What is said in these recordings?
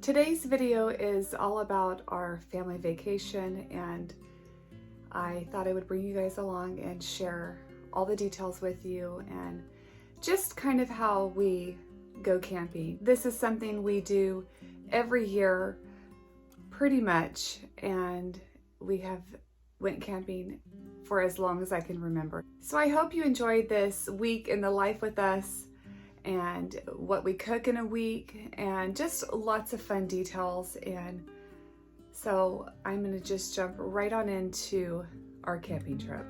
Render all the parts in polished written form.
Today's video is all about our family vacation, and I thought I would bring you guys along and share all the details with you and just kind of how we go camping. This is something we do every year pretty much, and we have went camping for as long as I can remember. So I hope you enjoyed this week in the life with us and what we cook in a week and just lots of fun details. And so I'm gonna just jump right on into our camping trip.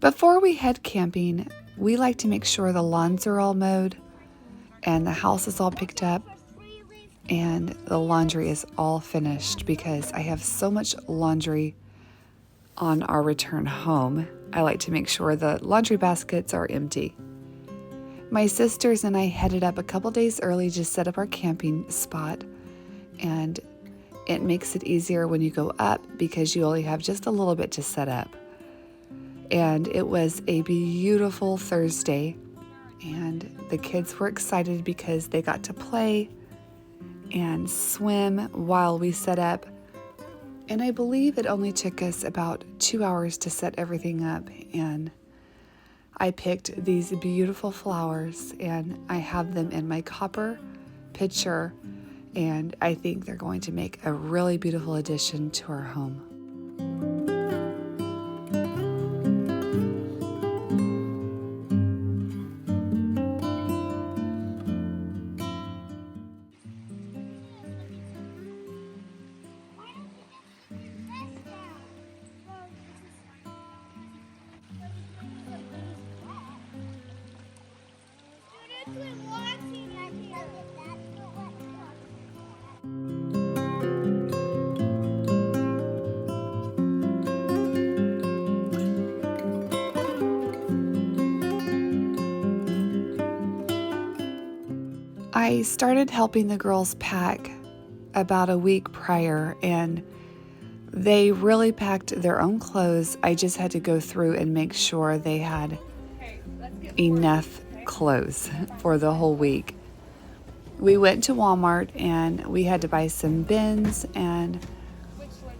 Before we head camping, we like to make sure the lawns are all mowed and the house is all picked up and the laundry is all finished, because I have so much laundry on our return home. I like to make sure the laundry baskets are empty. My sisters and I headed up a couple days early to set up our camping spot, and it makes it easier when you go up because you only have just a little bit to set up. And it was a beautiful Thursday, and the kids were excited because they got to play and swim while we set up. And I believe it only took us about 2 hours to set everything up. And I picked these beautiful flowers, and I have them in my copper pitcher, and I think they're going to make a really beautiful addition to our home. I started helping the girls pack about a week prior, and they really packed their own clothes. I just had to go through and make sure they had enough clothes for the whole week. We went to Walmart and we had to buy some bins, and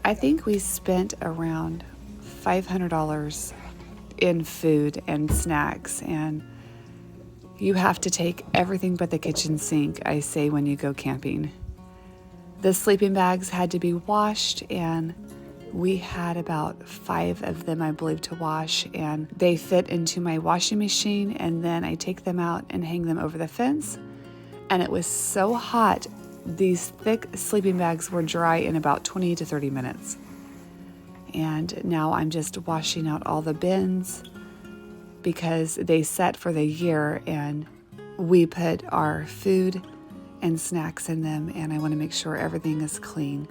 I think we spent around $500 in food and snacks. And you have to take everything but the kitchen sink, I say, when you go camping. The sleeping bags had to be washed, and we had about 5 of them, I believe, to wash, and they fit into my washing machine, and then I take them out and hang them over the fence. And it was so hot, these thick sleeping bags were dry in about 20 to 30 minutes. And now I'm just washing out all the bins because they set for the year, and we put our food and snacks in them, and I want to make sure everything is clean.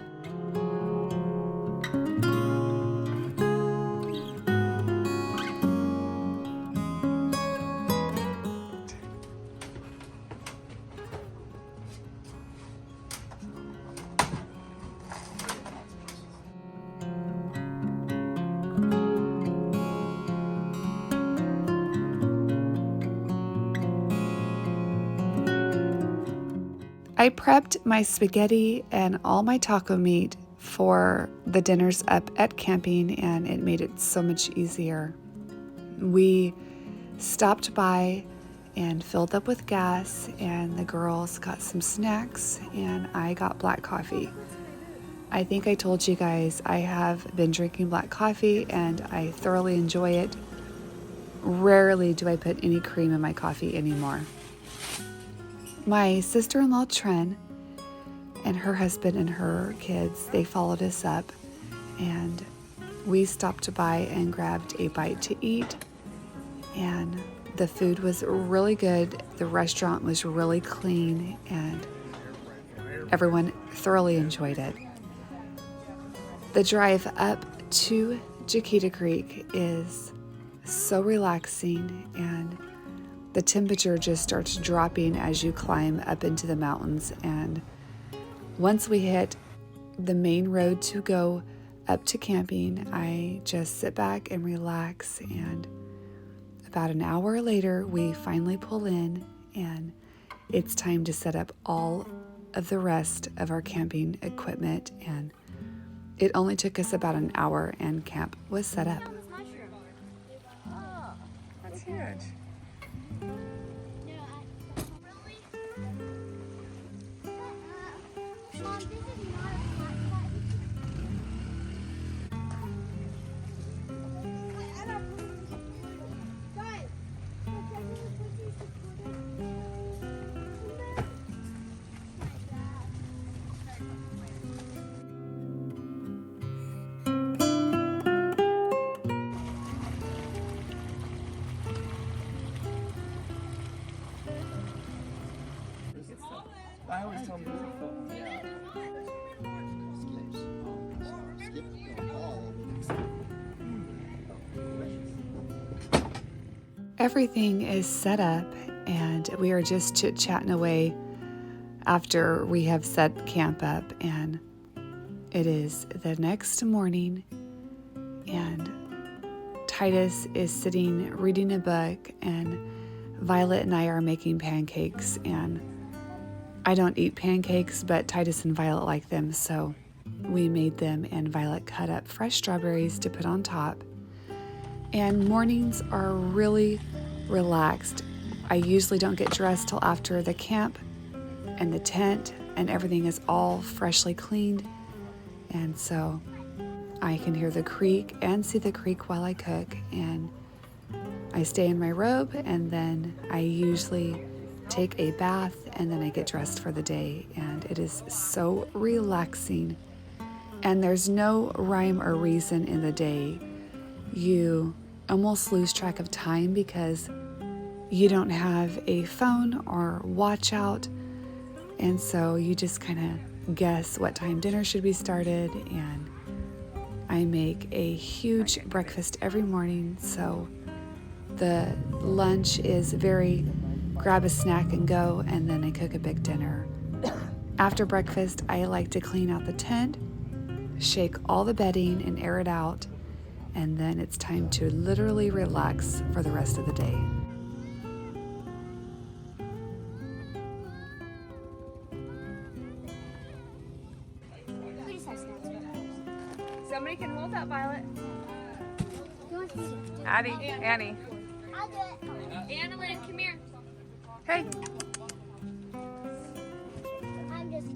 I prepped my spaghetti and all my taco meat for the dinners up at camping, and it made it so much easier. We stopped by and filled up with gas, and the girls got some snacks, and I got black coffee. I think I told you guys I have been drinking black coffee, and I thoroughly enjoy it. Rarely do I put any cream in my coffee anymore. My sister-in-law, Tren, and her husband and her kids, they followed us up, and we stopped by and grabbed a bite to eat, and The food was really good, the restaurant was really clean, and everyone thoroughly enjoyed it. The drive up to Chiquita Creek is so relaxing, and the temperature just starts dropping as you climb up into the mountains. And once we hit the main road to go up to camping, I just sit back and relax. And about an hour later, we finally pull in, and it's time to set up all of the rest of our camping equipment. And it only took us about an hour, and camp was set up. Oh, that's huge. I always tell them Everything is set up, and we are just chit-chatting away after we have set camp up. And it is the next morning, and Titus is sitting reading a book, and Violet and I are making pancakes. And I don't eat pancakes, but Titus and Violet like them, so we made them, and Violet cut up fresh strawberries to put on top. And mornings are really relaxed. I usually don't get dressed till after the camp and the tent and everything is all freshly cleaned. And so I can hear the creek and see the creek while I cook, and I stay in my robe, and then I usually take a bath, and then I get dressed for the day. And it is so relaxing, and there's no rhyme or reason in the day. You almost lose track of time because you don't have a phone or watch out, and so you just kind of guess what time dinner should be started. And I make a huge breakfast every morning, so the lunch is very grab a snack and go, and then I cook a big dinner. After breakfast, I like to clean out the tent, shake all the bedding and air it out, and then it's time to literally relax for the rest of the day. Somebody can hold that, Violet. Annie. I'll do it. Annalyn, come here. Hey. I'm just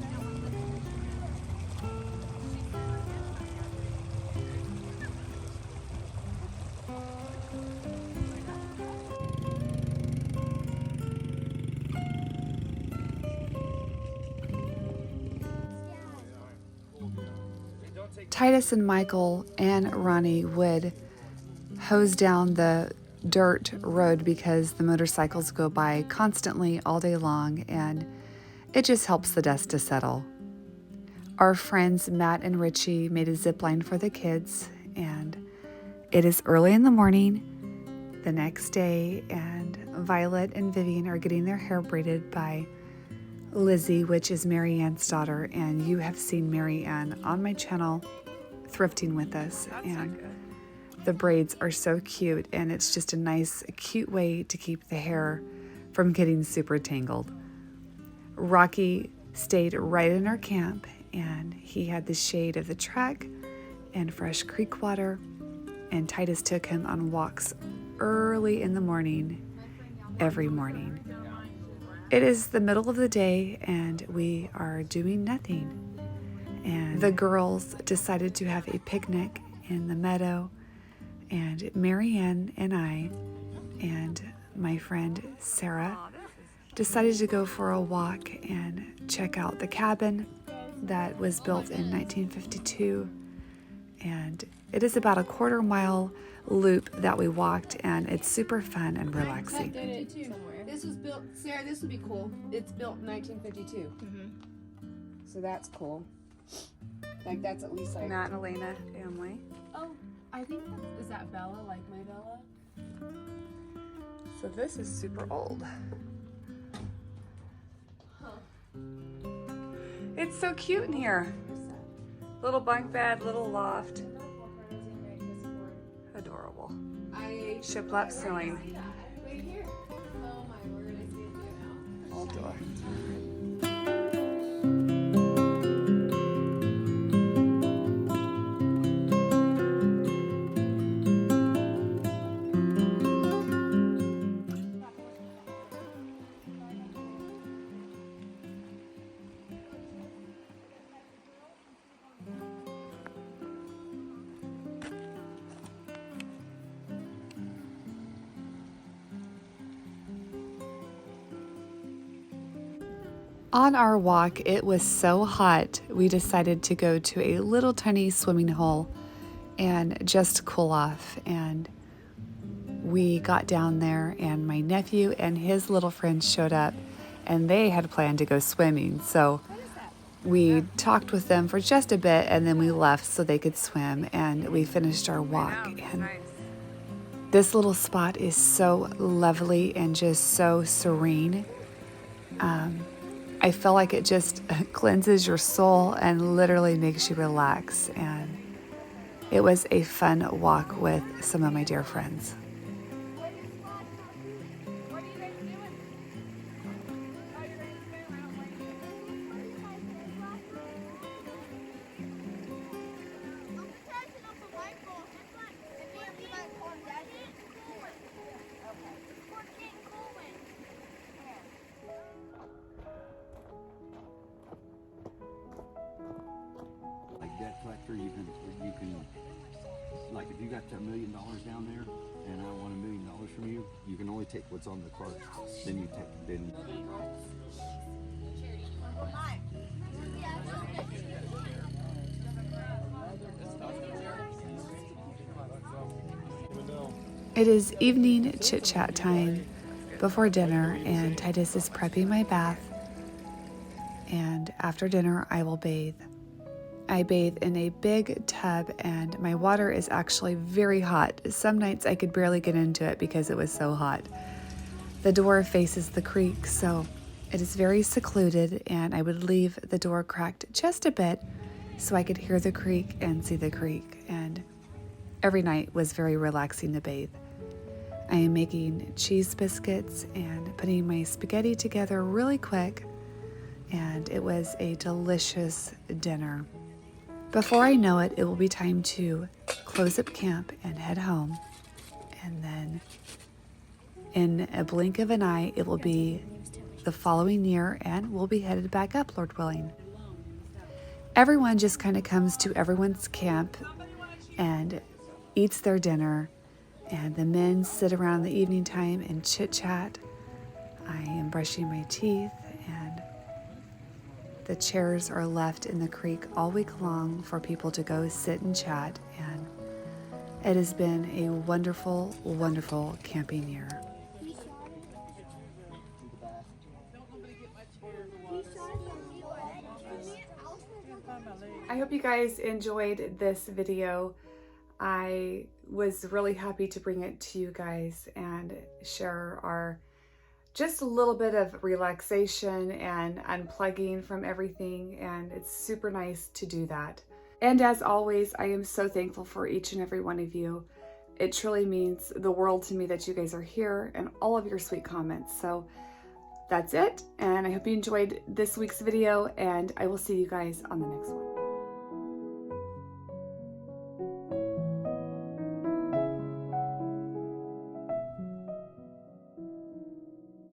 Titus and Michael and Ronnie would hose down the dirt road because the motorcycles go by constantly all day long, and it just helps the dust to settle. Our friends Matt and Richie made a zip line for the kids, and it is early in the morning the next day, and Violet and Vivian are getting their hair braided by Lizzie, which is Mary Ann's daughter, and you have seen Mary Ann on my channel thrifting with us. And the braids are so cute, and it's just a nice, cute way to keep the hair from getting super tangled. Rocky stayed right in our camp, and he had the shade of the trek and fresh creek water, and Titus took him on walks early in the morning, every morning. It is the middle of the day, and we are doing nothing. And the girls decided to have a picnic in the meadow, and Mary Ann and I and my friend Sarah decided to go for a walk and check out the cabin that was built in 1952. And It is about a 1/4 mile loop that we walked, and it's super fun and relaxing. Did it too. This was built, Sarah, this would be cool. It's built in 1952. So that's cool. Like, that's at least like. Matt and Elena family. Oh, I think is that Bella, like my Bella? So this is super old. It's so cute in here. Little bunk bed, little loft. Adorable. Shiplap ceiling. Right here. Oh my word, I see it now. Old door. On our walk, it was so hot, we decided to go to a little tiny swimming hole and just cool off. And we got down there, and my nephew and his little friends showed up, and they had planned to go swimming. So we talked with them for just a bit, and then we left so they could swim, and we finished our walk. And Nice. this little spot is so lovely and just so serene. I feel like it just cleanses your soul and literally makes you relax. And it was a fun walk with some of my dear friends. Like debt collector, you can, like if you got $1 million down there and I want $1 million from you, you can only take what's on the card. Then you take, then. It is evening chit-chat time before dinner, and Titus is prepping my bath. And after dinner, I will bathe. I bathe in a big tub, and my water is actually very hot. Some nights I could barely get into it because it was so hot. The door faces the creek, so it is very secluded, and I would leave the door cracked just a bit so I could hear the creek and see the creek. And every night was very relaxing to bathe. I am making cheese biscuits and putting my spaghetti together really quick, and it was a delicious dinner. Before I know it, it will be time to close up camp and head home. And then in a blink of an eye, it will be the following year, and we'll be headed back up, Lord willing. Everyone just kind of comes to everyone's camp and eats their dinner, and the men sit around the evening time and chit-chat. I am brushing my teeth, and the chairs are left in the creek all week long for people to go sit and chat, and it has been a wonderful, wonderful camping year. I hope you guys enjoyed this video. I was really happy to bring it to you guys and share our just a little bit of relaxation and unplugging from everything, and it's super nice to do that. And as always, I am so thankful for each and every one of you. It truly means the world to me that you guys are here and all of your sweet comments. So that's it, and I hope you enjoyed this week's video, and I will see you guys on the next one.